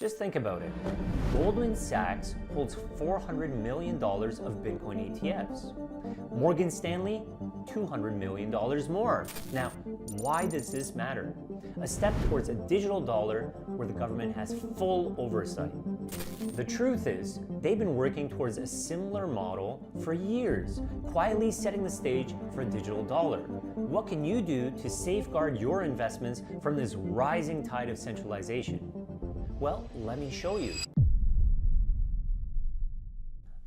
Just think about it. Goldman Sachs holds $400 million of Bitcoin ETFs. Morgan Stanley, $200 million more. Now, why does this matter? A step towards a digital dollar where the government has full oversight. The truth is, they've been working towards a similar model for years, quietly setting the stage for a digital dollar. What can you do to safeguard your investments from this rising tide of centralization? Well, let me show you.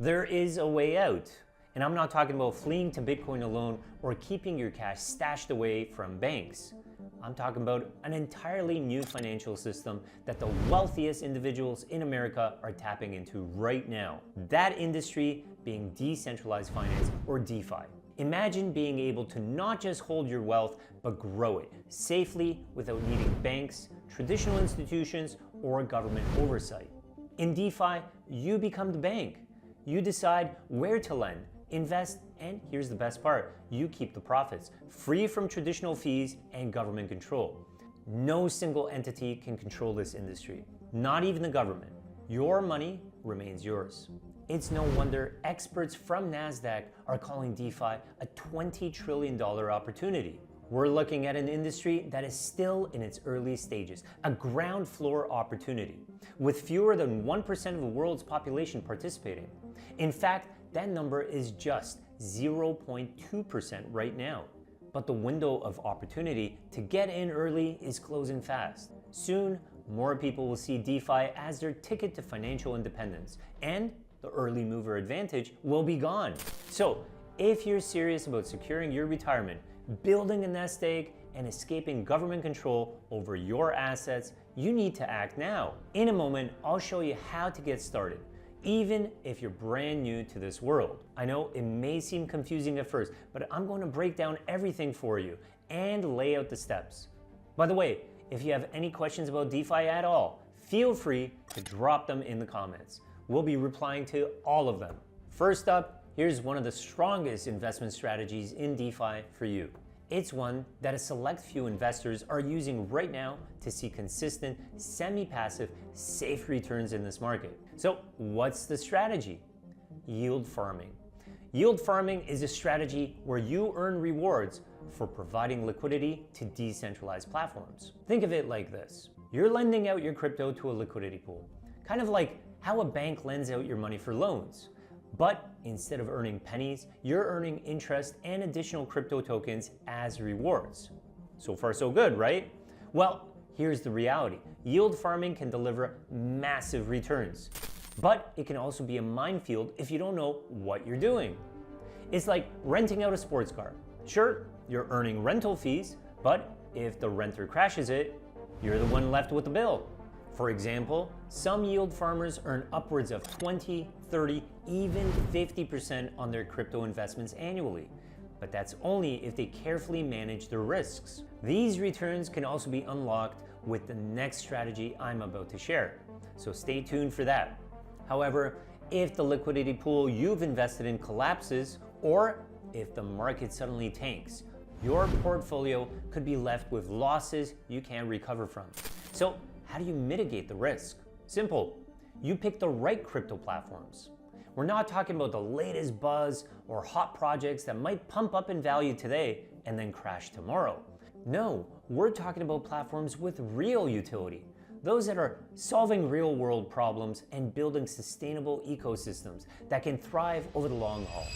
There is a way out. And I'm not talking about fleeing to Bitcoin alone or keeping your cash stashed away from banks. I'm talking about an entirely new financial system that the wealthiest individuals in America are tapping into right now. That industry being decentralized finance, or DeFi. Imagine being able to not just hold your wealth, but grow it safely without needing banks, traditional institutions, or government oversight. In DeFi, you become the bank. You decide where to lend, invest, and here's the best part, you keep the profits, free from traditional fees and government control. No single entity can control this industry, not even the government. Your money remains yours. It's no wonder experts from NASDAQ are calling DeFi a $20 trillion opportunity. We're looking at an industry that is still in its early stages, a ground floor opportunity, with fewer than 1% of the world's population participating. In fact, that number is just 0.2% right now. But the window of opportunity to get in early is closing fast. Soon, more people will see DeFi as their ticket to financial independence, and the early mover advantage will be gone. So, if you're serious about securing your retirement, building a nest egg, and escaping government control over your assets, you need to act now. In a moment, I'll show you how to get started, even if you're brand new to this world. I know it may seem confusing at first, but I'm going to break down everything for you and lay out the steps. By the way, if you have any questions about DeFi at all, feel free to drop them in the comments. We'll be replying to all of them. First up, here's one of the strongest investment strategies in DeFi for you. It's one that a select few investors are using right now to see consistent, semi-passive, safe returns in this market. So what's the strategy? Yield farming. Yield farming is a strategy where you earn rewards for providing liquidity to decentralized platforms. Think of it like this. You're lending out your crypto to a liquidity pool, kind of like how a bank lends out your money for loans. But instead of earning pennies, you're earning interest and additional crypto tokens as rewards. So far so good, right? Well, here's the reality. Yield farming can deliver massive returns, but it can also be a minefield if you don't know what you're doing. It's like renting out a sports car. Sure, you're earning rental fees, but if the renter crashes it, you're the one left with the bill. For example, some yield farmers earn upwards of 20, 30, even 50% on their crypto investments annually. But that's only if they carefully manage their risks. These returns can also be unlocked with the next strategy I'm about to share. So stay tuned for that. However, if the liquidity pool you've invested in collapses, or if the market suddenly tanks, your portfolio could be left with losses you can't recover from. So how do you mitigate the risk? Simple. You pick the right crypto platforms. We're not talking about the latest buzz or hot projects that might pump up in value today and then crash tomorrow. No, we're talking about platforms with real utility. Those that are solving real world problems and building sustainable ecosystems that can thrive over the long haul.